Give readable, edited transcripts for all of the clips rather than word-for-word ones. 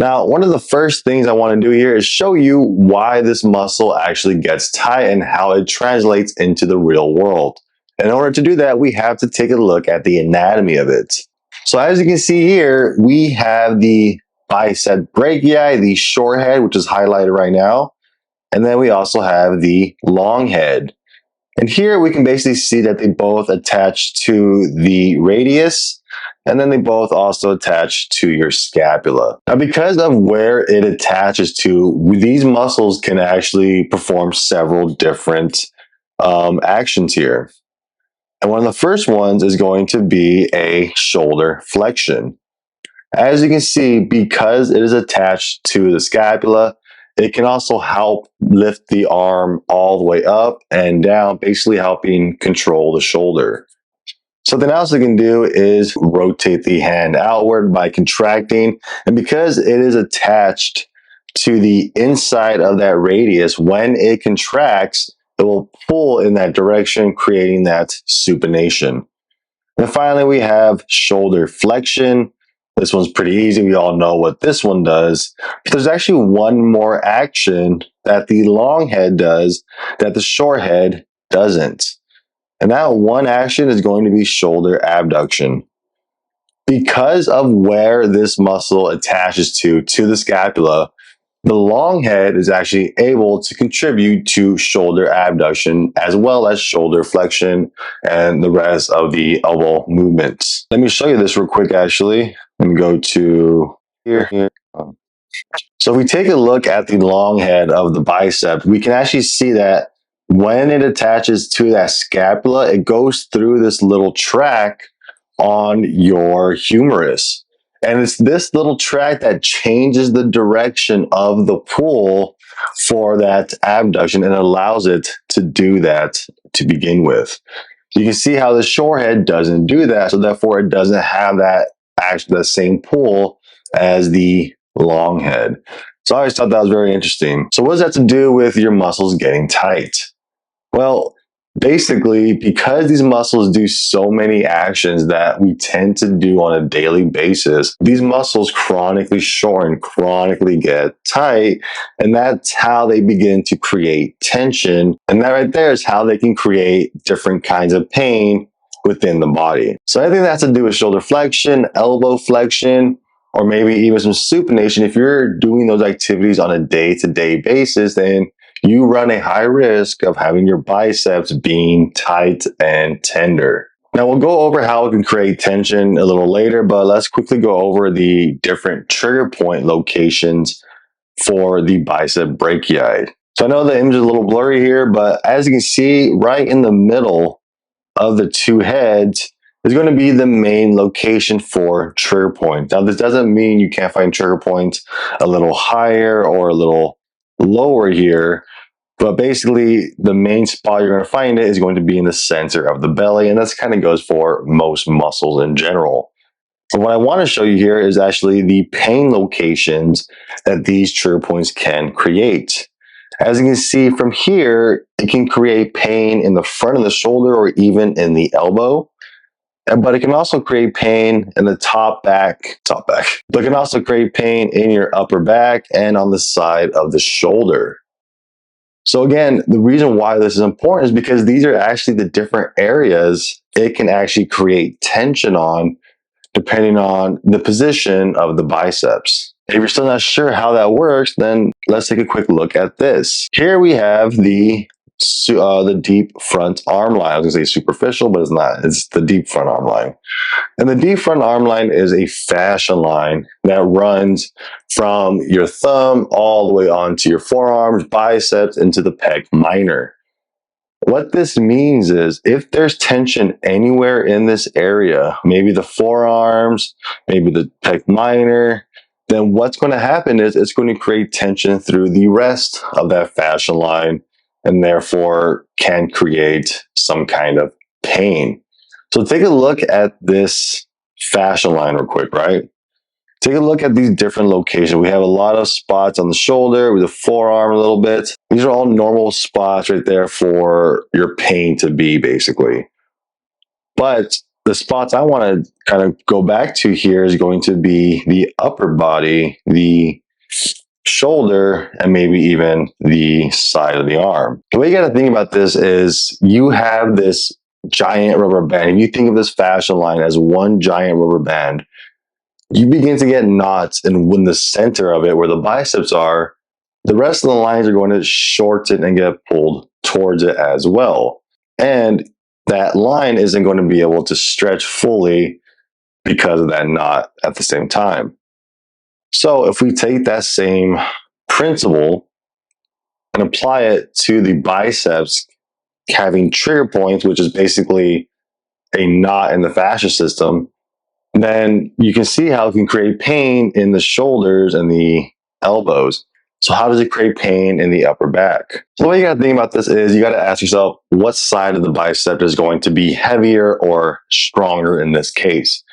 Now, one of the first things I want to do here is show you why this muscle actually gets tight and how it translates into the real world. In order to do that, we have to take a look at the anatomy of it. So as you can see here, we have the bicep brachii, the short head, which is highlighted right now. And then we also have the long head. And here we can basically see that they both attach to the radius, and then they both also attach to your scapula. Now, because of where it attaches to, these muscles can actually perform several different actions here. And one of the first ones is going to be a shoulder flexion. As you can see, because it is attached to the scapula, it can also help lift the arm all the way up and down, basically helping control the shoulder. Something else it can do is rotate the hand outward by contracting. And because it is attached to the inside of that radius, when it contracts, it will pull in that direction, creating that supination. And finally, we have shoulder flexion. This one's pretty easy. We all know what this one does. But there's actually one more action that the long head does that the short head doesn't. And that one action is going to be shoulder abduction. Because of where this muscle attaches to the scapula, the long head is actually able to contribute to shoulder abduction as well as shoulder flexion and the rest of the elbow movements. Let me show you this real quick, actually. Let me go to here. So if we take a look at the long head of the bicep, we can actually see that when it attaches to that scapula, it goes through this little track on your humerus. And it's this little track that changes the direction of the pull for that abduction and allows it to do that to begin with. You can see how the short head doesn't do that, so therefore it doesn't have that actually the same pull as the long head. So I always thought that was very interesting. So what does that have to do with your muscles getting tight? Well, basically, because these muscles do so many actions that we tend to do on a daily basis, these muscles chronically shorten, chronically get tight, and that's how they begin to create tension. And that right there is how they can create different kinds of pain within the body. So anything that has to do with shoulder flexion, elbow flexion, or maybe even some supination, if you're doing those activities on a day-to-day basis, then you run a high risk of having your biceps being tight and tender. Now we'll go over how it can create tension a little later, but let's quickly go over the different trigger point locations for the bicep brachii. So I know the image is a little blurry here, but as you can see, right in the middle of the two heads is going to be the main location for trigger points. Now this doesn't mean you can't find trigger points a little higher or a little lower here, but basically the main spot you're going to find it is going to be in the center of the belly, and that's kind of goes for most muscles in general. So what I want to show you here is actually the pain locations that these trigger points can create. As you can see from here, it can create pain in the front of the shoulder or even in the elbow. But it can also create pain in the top back. But it can also create pain in your upper back and on the side of the shoulder. So again, the reason why this is important is because these are actually the different areas it can actually create tension on depending on the position of the biceps. If you're still not sure how that works, then let's take a quick look at this. Here we have the deep front arm line. I was going to say superficial, but it's not. It's the deep front arm line. And the deep front arm line is a fascial line that runs from your thumb all the way onto your forearms, biceps, into the pec minor. What this means is if there's tension anywhere in this area, maybe the forearms, maybe the pec minor, then what's going to happen is it's going to create tension through the rest of that fascial line, and therefore can create some kind of pain. So take a look at this fascial line real quick, right? Take a look at these different locations. We have a lot of spots on the shoulder, with the forearm a little bit. These are all normal spots right there for your pain to be, basically. But The spots I want to kind of go back to here is going to be the upper body, the shoulder, and maybe even the side of the arm. The way you got to think about this is you have this giant rubber band. If you think of this fascia line as one giant rubber band, you begin to get knots, and when the center of it, where the biceps are, the rest of the lines are going to shorten and get pulled towards it as well. And that line isn't going to be able to stretch fully because of that knot at the same time. So if we take that same principle and apply it to the biceps having trigger points, which is basically a knot in the fascia system, then you can see how it can create pain in the shoulders and the elbows. So how does it create pain in the upper back? So the way you got to think about this is you got to ask yourself, what side of the bicep is going to be heavier or stronger in this case?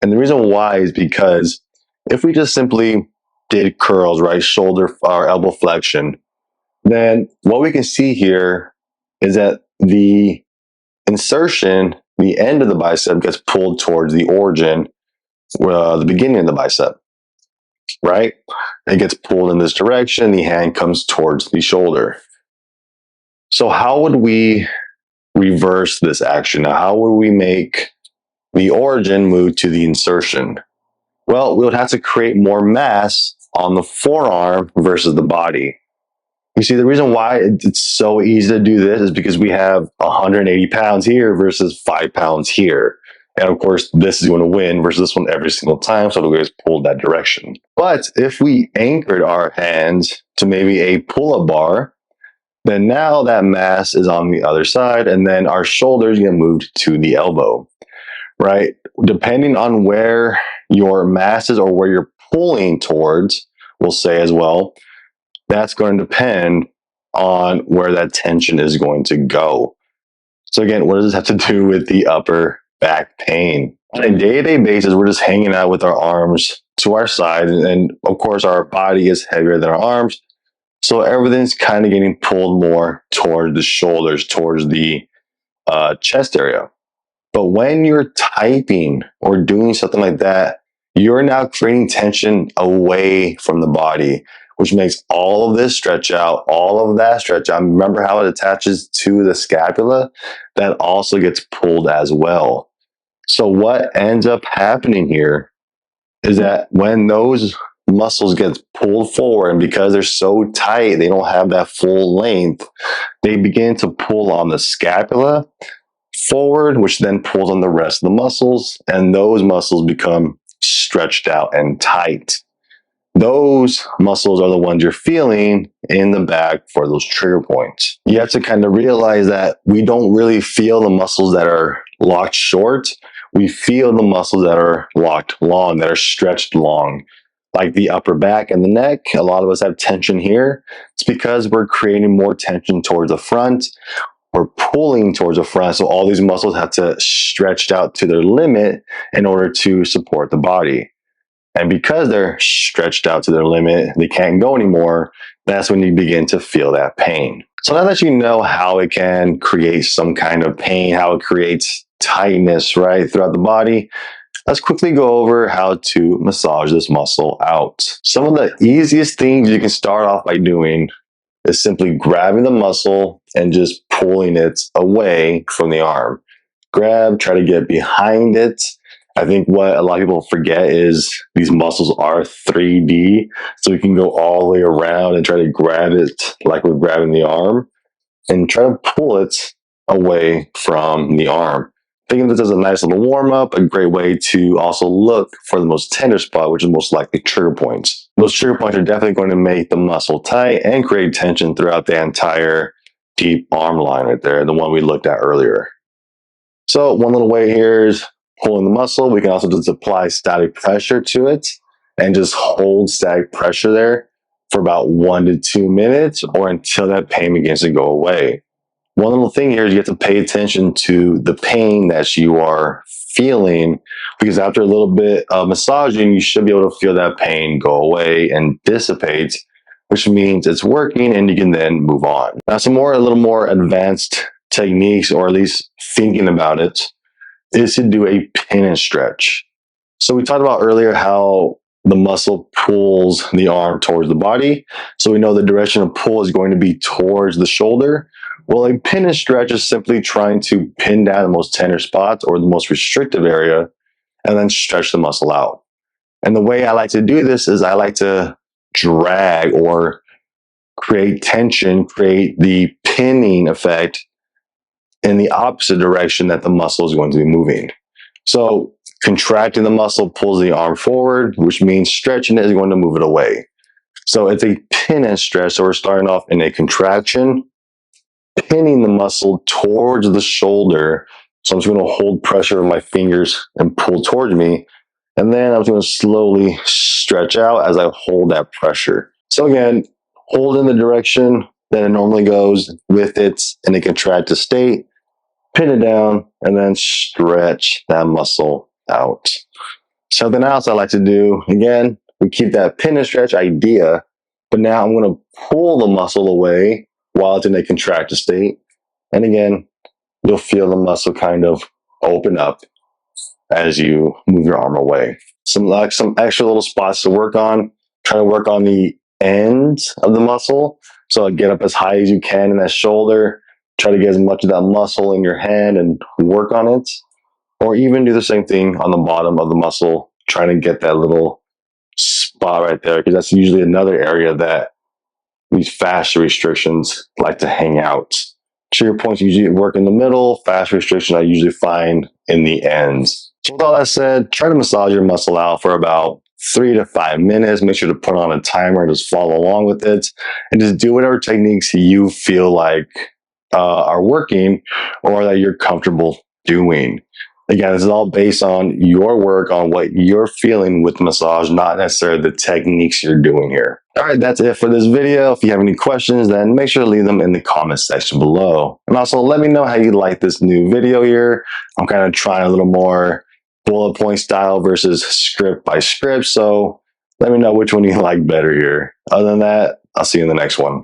And the reason why is because if we just simply did curls, right, shoulder or elbow flexion, then what we can see here is that the insertion, the end of the bicep gets pulled towards the origin, the beginning of the bicep, right? It gets pulled in this direction, the hand comes towards the shoulder. So how would we reverse this action? Now, how would we make the origin move to the insertion? Well, we would have to create more mass on the forearm versus the body. You see, the reason why it's so easy to do this is because we have 180 pounds here versus 5 pounds here. And of course, this is going to win versus this one every single time, so it'll always pull that direction. But if we anchored our hands to maybe a pull-up bar, then now that mass is on the other side, and then our shoulders get moved to the elbow, right? Depending on where your mass is or where you're pulling towards, we'll say as well, that's going to depend on where that tension is going to go. So again, what does this have to do with the upper back pain? On a day-to-day basis, we're just hanging out with our arms to our side, and of course our body is heavier than our arms, so everything's kind of getting pulled more towards the shoulders, towards the chest area. But when you're typing or doing something like that, you're now creating tension away from the body, which makes all of this stretch out, all of that stretch out. Remember how it attaches to the scapula? That also gets pulled as well. So what ends up happening here is that when those muscles get pulled forward, and because they're so tight, they don't have that full length, they begin to pull on the scapula forward, which then pulls on the rest of the muscles, and those muscles become stretched out and tight. Those muscles are the ones you're feeling in the back for those trigger points. You have to kind of realize that we don't really feel the muscles that are locked short. We feel the muscles that are locked long, that are stretched long, like the upper back and the neck. A lot of us have tension here. It's because we're creating more tension towards the front. We're pulling towards the front, so all these muscles have to stretch out to their limit in order to support the body. And because they're stretched out to their limit, they can't go anymore, that's when you begin to feel that pain. So now that you know how it can create some kind of pain, how it creates tightness, right, throughout the body, let's quickly go over how to massage this muscle out. Some of the easiest things you can start off by doing is simply grabbing the muscle and just pulling it away from the arm. Grab, try to get behind it. I think what a lot of people forget is these muscles are 3D, so we can go all the way around and try to grab it like we're grabbing the arm and try to pull it away from the arm. Think of this as a nice little warm-up, a great way to also look for the most tender spot, which is most likely trigger points. Those trigger points are definitely going to make the muscle tight and create tension throughout the entire deep arm line right there, the one we looked at earlier. So one little way here is pulling the muscle. We can also just apply static pressure to it and just hold static pressure there for about 1 to 2 minutes or until that pain begins to go away. One little thing here is you have to pay attention to the pain that you are feeling, because after a little bit of massaging, you should be able to feel that pain go away and dissipate, which means it's working and you can then move on. Now, a little more advanced techniques, or at least thinking about it, is to do a pin and stretch. So we talked about earlier how the muscle pulls the arm towards the body. So we know the direction of pull is going to be towards the shoulder. Well, a pin and stretch is simply trying to pin down the most tender spots or the most restrictive area and then stretch the muscle out. And the way I like to do this is I like to drag or create tension, create the pinning effect in the opposite direction that the muscle is going to be moving. So contracting the muscle pulls the arm forward, which means stretching it is going to move it away. So it's a pin and stretch. So we're starting off in a contraction, pinning the muscle towards the shoulder. So I'm just going to hold pressure with my fingers and pull towards me. And then I'm going to slowly stretch out as I hold that pressure. So again, hold in the direction that it normally goes with it in a contracted state, pin it down, and then stretch that muscle out. Something else I like to do, again, we keep that pin and stretch idea, but now I'm going to pull the muscle away while it's in a contracted state. And again, you'll feel the muscle kind of open up as you move your arm away. Some extra little spots to work on. Try to work on the ends of the muscle. So get up as high as you can in that shoulder. Try to get as much of that muscle in your hand and work on it. Or even do the same thing on the bottom of the muscle, trying to get that little spot right there, because that's usually another area that these fascia restrictions like to hang out. Trigger points usually work in the middle. Fascia restriction I usually find in the ends. So with all that said, try to massage your muscle out for about 3 to 5 minutes. Make sure to put on a timer and just follow along with it. And just do whatever techniques you feel like are working or that you're comfortable doing. Again, this is all based on your work, on what you're feeling with massage, not necessarily the techniques you're doing here. All right, that's it for this video. If you have any questions, then make sure to leave them in the comment section below. And also let me know how you like this new video here. I'm kind of trying a little more bullet point style versus script by script. So let me know which one you like better here. Other than that, I'll see you in the next one.